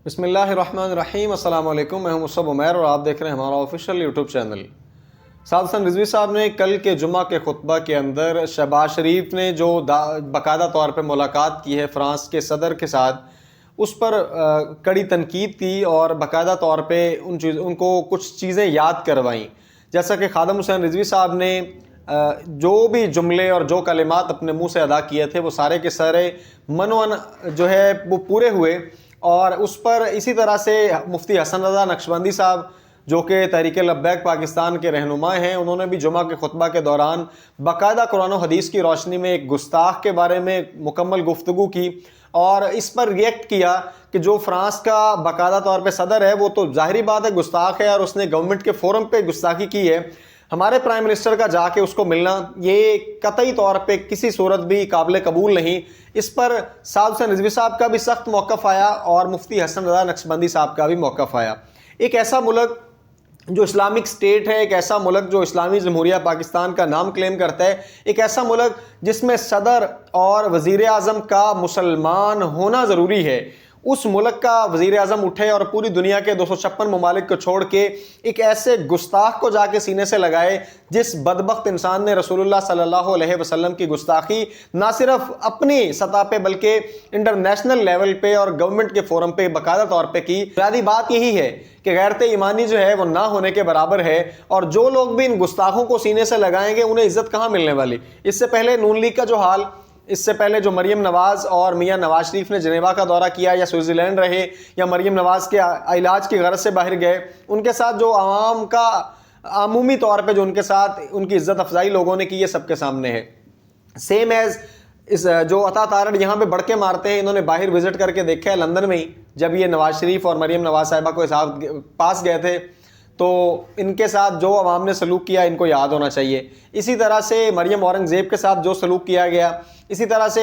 بسم اللہ الرحمن الرحیم۔ السلام علیکم، میں ہوں مصعب عمیر اور آپ دیکھ رہے ہیں ہمارا آفیشیل یوٹیوب چینل۔ سعد حسن رضوی صاحب نے کل کے جمعہ کے خطبہ کے اندر شہباز شریف نے جو باقاعدہ طور پہ ملاقات کی ہے فرانس کے صدر کے ساتھ، اس پر کڑی تنقید کی اور باقاعدہ طور پہ ان کو کچھ چیزیں یاد کروائیں، جیسا کہ خادم حسین رضوی صاحب نے جو بھی جملے اور جو کلمات اپنے منہ سے ادا کیے تھے وہ سارے کے سارے منون جو ہے وہ پورے ہوئے۔ اور اس پر اسی طرح سے مفتی حسن رضا نقشبندی صاحب جو کہ تحریک لبیک پاکستان کے رہنما ہیں، انہوں نے بھی جمعہ کے خطبہ کے دوران باقاعدہ قرآن و حدیث کی روشنی میں ایک گستاخ کے بارے میں مکمل گفتگو کی اور اس پر ریئیکٹ کیا کہ جو فرانس کا باقاعدہ طور پہ صدر ہے وہ تو ظاہری بات ہے گستاخ ہے اور اس نے گورنمنٹ کے فورم پہ گستاخی کی ہے۔ ہمارے پرائم منسٹر کا جا کے اس کو ملنا یہ قطعی طور پہ کسی صورت بھی قابل قبول نہیں۔ اس پر سعد حسین رضوی صاحب کا بھی سخت موقف آیا اور مفتی حسن رضا نقشبندی صاحب کا بھی موقف آیا۔ ایک ایسا ملک جو اسلامک سٹیٹ ہے، ایک ایسا ملک جو اسلامی جمہوریہ پاکستان کا نام کلیم کرتا ہے، ایک ایسا ملک جس میں صدر اور وزیر اعظم کا مسلمان ہونا ضروری ہے، اس ملک کا وزیر اعظم اٹھے اور پوری دنیا کے 256 ممالک کو چھوڑ کے ایک ایسے گستاخ کو جا کے سینے سے لگائے جس بدبخت انسان نے رسول اللہ صلی اللہ علیہ وسلم کی گستاخی نہ صرف اپنی سطح پہ بلکہ انٹرنیشنل لیول پہ اور گورنمنٹ کے فورم پہ باقاعدہ طور پہ کی۔ بنیادی بات یہی ہے کہ غیرت ایمانی جو ہے وہ نہ ہونے کے برابر ہے، اور جو لوگ بھی ان گستاخوں کو سینے سے لگائیں گے انہیں عزت کہاں ملنے والی۔ اس سے پہلے نون لیگ کا جو حال، اس سے پہلے جو مریم نواز اور میاں نواز شریف نے جنیوا کا دورہ کیا یا سوئٹزرلینڈ رہے یا مریم نواز کے علاج کی غرض سے باہر گئے، ان کے ساتھ جو عوام کا عمومی طور پہ جو ان کے ساتھ ان کی عزت افزائی لوگوں نے کی، یہ سب کے سامنے ہے۔ سیم ایز اس جو عطا تارڑ یہاں پہ بڑھ کے مارتے ہیں، انہوں نے باہر وزٹ کر کے دیکھا ہے لندن میں ہی، جب یہ نواز شریف اور مریم نواز صاحبہ کو پاس گئے تھے تو ان کے ساتھ جو عوام نے سلوک کیا ان کو یاد ہونا چاہیے۔ اسی طرح سے مریم اورنگزیب کے ساتھ جو سلوک کیا گیا، اسی طرح سے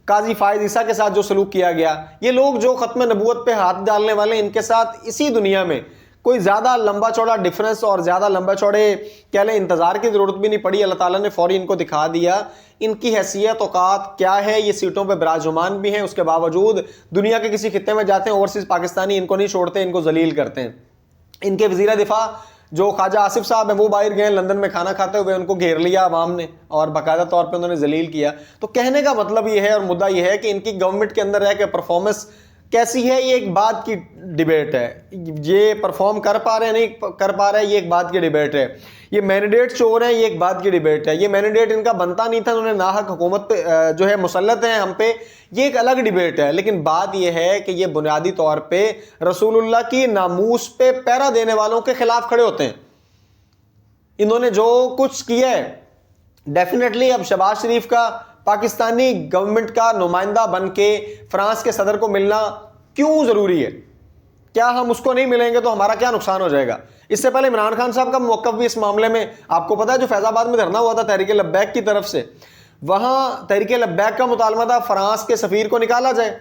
قاضی فائز عیسیٰ کے ساتھ جو سلوک کیا گیا، یہ لوگ جو ختم نبوت پہ ہاتھ ڈالنے والے ان کے ساتھ اسی دنیا میں کوئی زیادہ لمبا چوڑا ڈیفرنس اور زیادہ لمبا چوڑے کہہ لیں انتظار کی ضرورت بھی نہیں پڑی۔ اللہ تعالیٰ نے فوری ان کو دکھا دیا ان کی حیثیت اوقات کیا ہے۔ یہ سیٹوں پہ براجمان بھی ہیں، اس کے باوجود دنیا کے کسی خطے میں جاتے ہیں اوورسیز پاکستانی ان کو نہیں چھوڑتے، ان کو ذلیل کرتے ہیں۔ ان کے وزیر دفاع جو خواجہ آصف صاحب ہیں وہ باہر گئے لندن میں کھانا کھاتے ہوئے، ان کو گھیر لیا عوام نے اور باقاعدہ طور پہ انہوں نے ذلیل کیا۔ تو کہنے کا مطلب یہ ہے اور مدعا یہ ہے کہ ان کی گورنمنٹ کے اندر رہ کے پرفارمنس کیسی ہے یہ ایک بات کی ڈیبیٹ ہے، یہ پرفارم کر پا رہے ہیں نہیں کر پا رہے یہ ایک بات کی ڈیبیٹ ہے، یہ مینڈیٹ چور ہیں یہ ایک بات کی ڈیبیٹ ہے، یہ مینڈیٹ ان کا بنتا نہیں تھا، انہوں نے ناحق حکومت پہ جو ہے مسلط ہیں ہم پہ، یہ ایک الگ ڈیبیٹ ہے۔ لیکن بات یہ ہے کہ یہ بنیادی طور پہ رسول اللہ کی ناموس پہ پہرا دینے والوں کے خلاف کھڑے ہوتے ہیں۔ انہوں نے جو کچھ کیا ہے ڈیفینیٹلی اب شہباز شریف کا پاکستانی گورنمنٹ کا نمائندہ بن کے فرانس کے صدر کو ملنا کیوں ضروری ہے؟ کیا ہم اس کو نہیں ملیں گے تو ہمارا کیا نقصان ہو جائے گا؟ اس سے پہلے عمران خان صاحب کا موقف بھی اس معاملے میں آپ کو پتا ہے، جو فیض آباد میں دھرنا ہوا تھا تحریک لبیک کی طرف سے، وہاں تحریک لبیک کا مطالبہ تھا فرانس کے سفیر کو نکالا جائے۔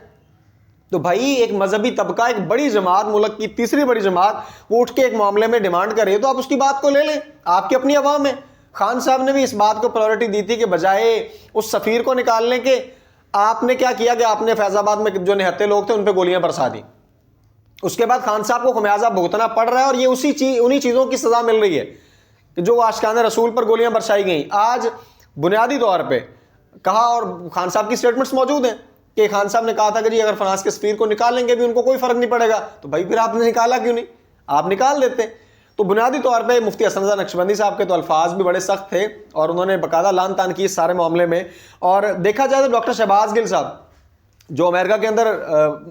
تو بھائی ایک مذہبی طبقہ، ایک بڑی جماعت، ملک کی تیسری بڑی جماعت، وہ اٹھ کے ایک معاملے میں ڈیمانڈ کرے تو آپ اس کی بات کو لے لیں، آپ کی اپنی عوام ہے۔ خان صاحب نے بھی اس بات کو پرائیورٹی دی تھی کہ بجائے اس سفیر کو نکالنے کے آپ نے کیا کیا کہ آپ نے فیض آباد میں جو نہتے لوگ تھے ان پہ گولیاں برسا دی۔ اس کے بعد خان صاحب کو خمیازہ بھگتنا پڑ رہا ہے اور یہ انہی چیزوں کی سزا مل رہی ہے کہ جو عاشقان رسول پر گولیاں برسائی گئیں۔ آج بنیادی طور پہ کہا، اور خان صاحب کی سٹیٹمنٹس موجود ہیں کہ خان صاحب نے کہا تھا کہ جی اگر فرانس کے سفیر کو نکالیں گے بھی ان کو کوئی فرق نہیں پڑے گا، تو بھائی پھر آپ نے نکالا کیوں نہیں؟ آپ نکال دیتے۔ تو بنیادی طور پہ مفتی حسن رضا نقشبندی صاحب کے تو الفاظ بھی بڑے سخت تھے اور انہوں نے باقاعدہ لان تان کی اس سارے معاملے میں۔ اور دیکھا جائے تو ڈاکٹر شہباز گل صاحب جو امریکہ کے اندر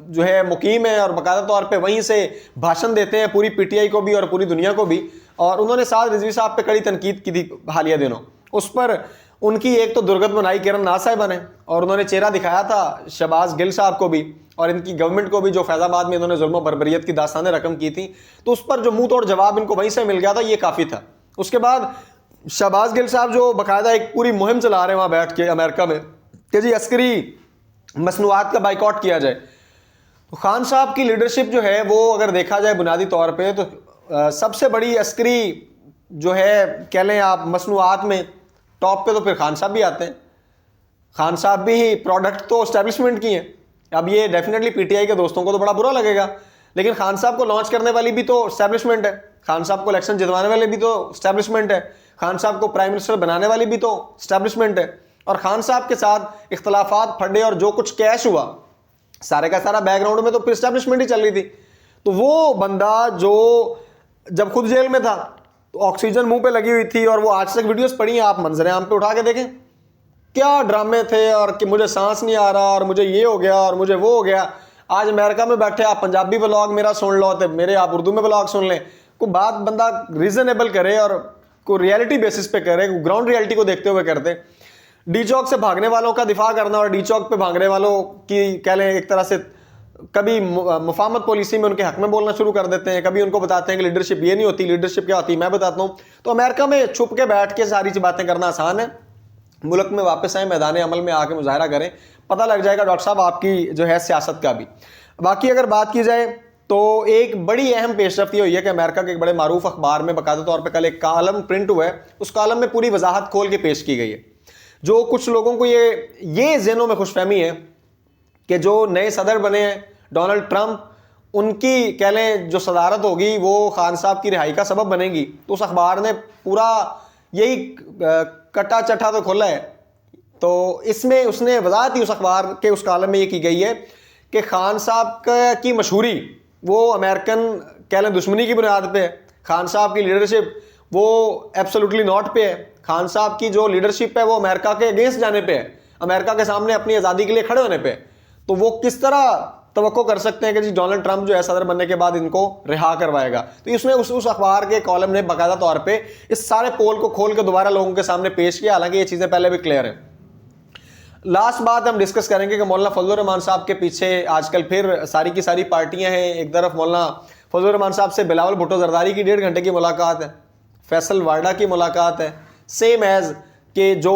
جو ہے مقیم ہے اور باقاعدہ طور پہ وہیں سے بھاشن دیتے ہیں پوری پی ٹی آئی کو بھی اور پوری دنیا کو بھی، اور انہوں نے سعد رضوی صاحب پہ کڑی تنقید کی تھی حالیہ دنوں۔ اس پر ان کی ایک تو درگت بنائی کرن ناز صاحبہ نے، اور انہوں نے چہرہ دکھایا تھا شہباز گل صاحب کو بھی اور ان کی گورنمنٹ کو بھی جو فیض آباد میں انہوں نے ظلم و بربریت کی داستانیں رقم کی تھی، تو اس پر جو منہ توڑ جواب ان کو وہیں سے مل گیا تھا، یہ کافی تھا۔ اس کے بعد شہباز گل صاحب جو باقاعدہ ایک پوری مہم چلا رہے ہیں وہاں بیٹھ کے امریکہ میں کہ جی عسکری مصنوعات کا بائیکاٹ کیا جائے، تو خان صاحب کی لیڈرشپ جو ہے وہ اگر دیکھا جائے بنیادی طور پہ تو سب سے بڑی عسکری جو ہے کہہ لیں آپ مصنوعات میں ٹاپ پہ تو پھر خان صاحب بھی آتے ہیں۔ خان صاحب بھی پروڈکٹ تو اسٹیبلشمنٹ کی ہیں۔ اب یہ ڈیفینیٹلی پی ٹی آئی کے دوستوں کو تو بڑا برا لگے گا، لیکن خان صاحب کو لانچ کرنے والی بھی تو اسٹیبلشمنٹ ہے, خان صاحب کو الیکشن جتوانے والے بھی تو اسٹیبلشمنٹ ہے, خان صاحب کو پرائم منسٹر بنانے والی بھی تو اسٹیبلشمنٹ ہے, اور خان صاحب کے ساتھ اختلافات پھڑے اور جو کچھ کیش ہوا سارے کا سارا بیک گراؤنڈ میں تو پھر اسٹیبلشمنٹ ہی چل رہی تھی. تو وہ بندہ جو جب خود جیل میں تھا تو آکسیجن منہ پہ لگی ہوئی تھی, اور وہ آج تک ویڈیوز پڑھی ہیں آپ منظر عام پہ اٹھا کے دیکھیں کیا ڈرامے تھے, اور کہ مجھے سانس نہیں آ رہا اور مجھے یہ ہو گیا اور مجھے وہ ہو گیا. آج امریکہ میں بیٹھے آپ پنجابی بلاگ میرا سن لو تو میرے آپ اردو میں بلاگ سن لیں, کوئی بات بندہ ریزنیبل کرے اور کوئی ریئلٹی بیسس پہ کرے, گراؤنڈ ریئلٹی کو دیکھتے ہوئے کرتے. ڈی چوک سے بھاگنے والوں کا دفاع کرنا اور ڈی چوک پہ بھاگنے والوں کی کہہ لیں ایک طرح سے کبھی مفاہمت پالیسی میں ان کے حق میں بولنا شروع کر دیتے ہیں, کبھی ان کو بتاتے ہیں کہ لیڈرشپ یہ نہیں ہوتی, لیڈرشپ کیا ہوتی ہے میں بتاتا ہوں. تو امریکہ میں چھپ کے بیٹھ کے ساری باتیں کرنا آسان ہے, ملک میں واپس آئیں, میدان عمل میں آ کے مظاہرہ کریں, پتہ لگ جائے گا ڈاکٹر صاحب آپ کی جو ہے سیاست کا بھی. باقی اگر بات کی جائے تو ایک بڑی اہم پیش رفت یہ ہوئی ہے کہ امریکہ کے ایک بڑے معروف اخبار میں باقاعدہ طور پہ کل ایک کالم پرنٹ ہوا ہے, اس کالم میں پوری وضاحت کھول کے پیش کی گئی ہے. جو کچھ لوگوں کو یہ ذہنوں میں خوش فہمی ہے کہ جو نئے صدر بنے ہیں ڈونلڈ ٹرمپ, ان کی کہہ لیں جو صدارت ہوگی وہ خان صاحب کی رہائی کا سبب بنے گی. تو اس اخبار نے پورا یہی کٹا چٹا تو کھولا ہے. تو اس میں اس نے وضاحت ہی اس اخبار کے اس کالم میں یہ کی گئی ہے کہ خان صاحب کی مشہوری وہ امریکن کہہ لیں دشمنی کی بنیاد پہ ہے, خان صاحب کی لیڈرشپ وہ ایبسولوٹلی ناٹ پہ ہے, خان صاحب کی جو لیڈرشپ ہے وہ امریکہ کے اگینسٹ جانے پہ ہے, امریکہ کے سامنے اپنی آزادی کے لیے کھڑے ہونے پہ. تو وہ کس طرح توقع کر سکتے ہیں کہ جی ڈونلڈ ٹرمپ جو ہے صدر بننے کے بعد ان کو رہا کروائے گا. تو اس نے اس اخبار کے کالم نے باقاعدہ طور پہ اس سارے پول کو کھول کے دوبارہ لوگوں کے سامنے پیش کیا, حالانکہ یہ چیزیں پہلے بھی کلیئر ہیں. لاسٹ بات ہم ڈسکس کریں گے کہ مولانا فضل الرحمان صاحب کے پیچھے آج کل پھر ساری کی ساری پارٹیاں ہیں. ایک طرف مولانا فضل الرحمان صاحب سے بلاول بھٹو زرداری کی 1.5 گھنٹے کی ملاقات ہے, فیصل وارڈا کی ملاقات ہے, سیم ایز کہ جو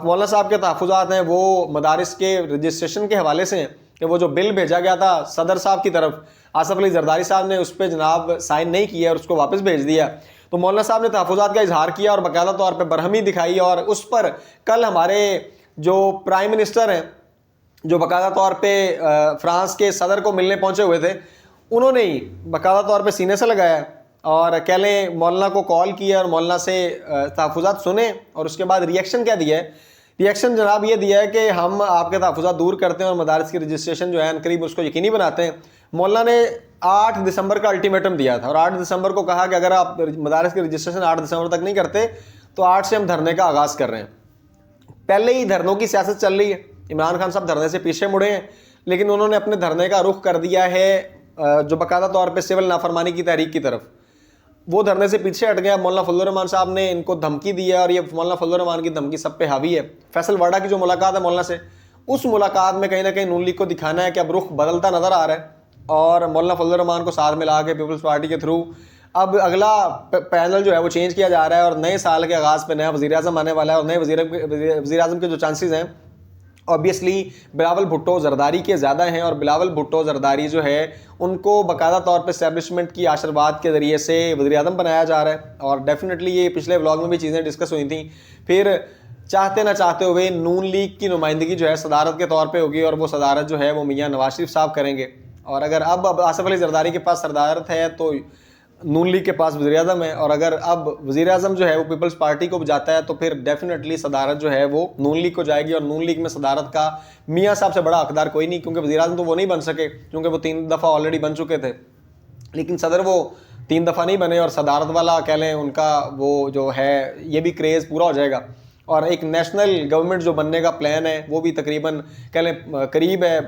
مولانا صاحب کے تحفظات ہیں وہ مدارس کے رجسٹریشن کے حوالے سے ہیں کہ وہ جو بل بھیجا گیا تھا صدر صاحب کی طرف, آصف علی زرداری صاحب نے اس پہ جناب سائن نہیں کیا اور اس کو واپس بھیج دیا. تو مولانا صاحب نے تحفظات کا اظہار کیا اور باقاعدہ طور پہ برہمی دکھائی, اور اس پر کل ہمارے جو پرائم منسٹر ہیں جو باقاعدہ طور پہ فرانس کے صدر کو ملنے پہنچے ہوئے تھے, انہوں نے ہی باقاعدہ طور پہ سینے سے لگایا اور کہہ لیں مولانا کو کال کیا اور مولانا سے تحفظات سنے, اور اس کے بعد ریئیکشن کیا دیا ہے. ریئیکشن جناب یہ دیا ہے کہ ہم آپ کے تحفظات دور کرتے ہیں اور مدارس کی رجسٹریشن جو ہے قریب اس کو یقینی بناتے ہیں. مولانا نے 8 دسمبر کا الٹیمیٹم دیا تھا اور 8 دسمبر کو کہا کہ اگر آپ مدارس کی رجسٹریشن 8 دسمبر تک نہیں کرتے تو 8 سے ہم دھرنے کا آغاز کر رہے ہیں. پہلے ہی دھرنوں کی سیاست چل رہی ہے, عمران خان صاحب دھرنے سے پیچھے مڑے ہیں, لیکن انہوں نے اپنے دھرنے کا رخ کر دیا ہے جو باقاعدہ طور پہ سول نافرمانی کی تحریک کی طرف. وہ دھرنے سے پیچھے ہٹ گیا. مولانا فضل الرحمان صاحب نے ان کو دھمکی دی ہے اور یہ مولانا فضل الرحمان کی دھمکی سب پہ حاوی ہے. فیصل وارڈا کی جو ملاقات ہے مولانا سے, اس ملاقات میں کہیں نہ کہیں نون لیگ کو دکھانا ہے کہ اب رخ بدلتا نظر آ رہا ہے, اور مولانا فضل الرحمان کو ساتھ ملا کے پیپلز پارٹی کے تھرو اب اگلا پینل جو ہے وہ چینج کیا جا رہا ہے, اور نئے سال کے آغاز پہ نیا وزیر اعظم آنے والا ہے, اور نئے وزیر اعظم کے جو چانسز ہیں اوبیسلی بلاول بھٹو زرداری کے زیادہ ہیں, اور بلاول بھٹو زرداری جو ہے ان کو باقاعدہ طور پہ اسٹیبلشمنٹ کی آشرواد کے ذریعے سے وزیر اعظم بنایا جا رہا ہے. اور ڈیفینیٹلی یہ پچھلے ولاگ میں بھی چیزیں ڈسکس ہوئی تھیں. پھر چاہتے نہ چاہتے ہوئے نون لیگ کی نمائندگی جو ہے صدارت کے طور پہ ہوگی, اور وہ صدارت جو ہے وہ میاں نواز شریف صاحب کریں گے. اور اگر اب آصف علی زرداری کے پاس صدارت ہے تو نون لیگ کے پاس وزیر اعظم ہے, اور اگر اب وزیر اعظم جو ہے وہ پیپلز پارٹی کو جاتا ہے تو پھر ڈیفینیٹلی صدارت جو ہے وہ نون لیگ کو جائے گی. اور نون لیگ میں صدارت کا میاں صاحب سے بڑا حقدار کوئی نہیں, کیونکہ وزیر اعظم تو وہ نہیں بن سکے کیونکہ وہ 3 دفعہ آلریڈی بن چکے تھے, لیکن صدر وہ 3 دفعہ نہیں بنے, اور صدارت والا کہہ لیں ان کا وہ جو ہے یہ بھی کریز پورا ہو جائے گا. اور ایک نیشنل گورنمنٹ جو بننے کا پلان ہے وہ بھی تقریباً کہہ لیں قریب ہے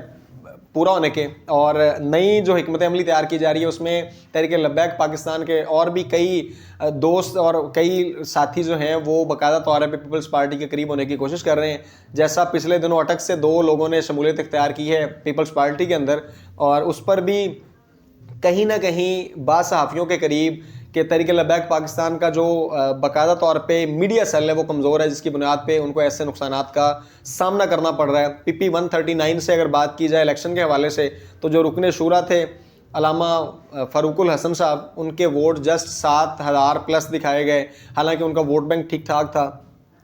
پورا ہونے کے. اور نئی جو حکمت عملی تیار کی جا رہی ہے اس میں تحریک لبیک پاکستان کے اور بھی کئی دوست اور کئی ساتھی جو ہیں وہ باقاعدہ طور پہ پیپلز پارٹی کے قریب ہونے کی کوشش کر رہے ہیں. جیسا پچھلے دنوں اٹک سے 2 لوگوں نے شمولیت اختیار کی ہے پیپلز پارٹی کے اندر, اور اس پر بھی کہیں نہ کہیں بعض صحافیوں کے قریب کہ تحریک لبیک پاکستان کا جو باقاعدہ طور پہ میڈیا سیل ہے وہ کمزور ہے, جس کی بنیاد پہ ان کو ایسے نقصانات کا سامنا کرنا پڑ رہا ہے. پی پی 139 سے اگر بات کی جائے الیکشن کے حوالے سے, تو جو رکن شورا تھے علامہ فاروق الحسن صاحب, ان کے ووٹ جسٹ 7,000 پلس دکھائے گئے, حالانکہ ان کا ووٹ بینک ٹھیک ٹھاک تھا.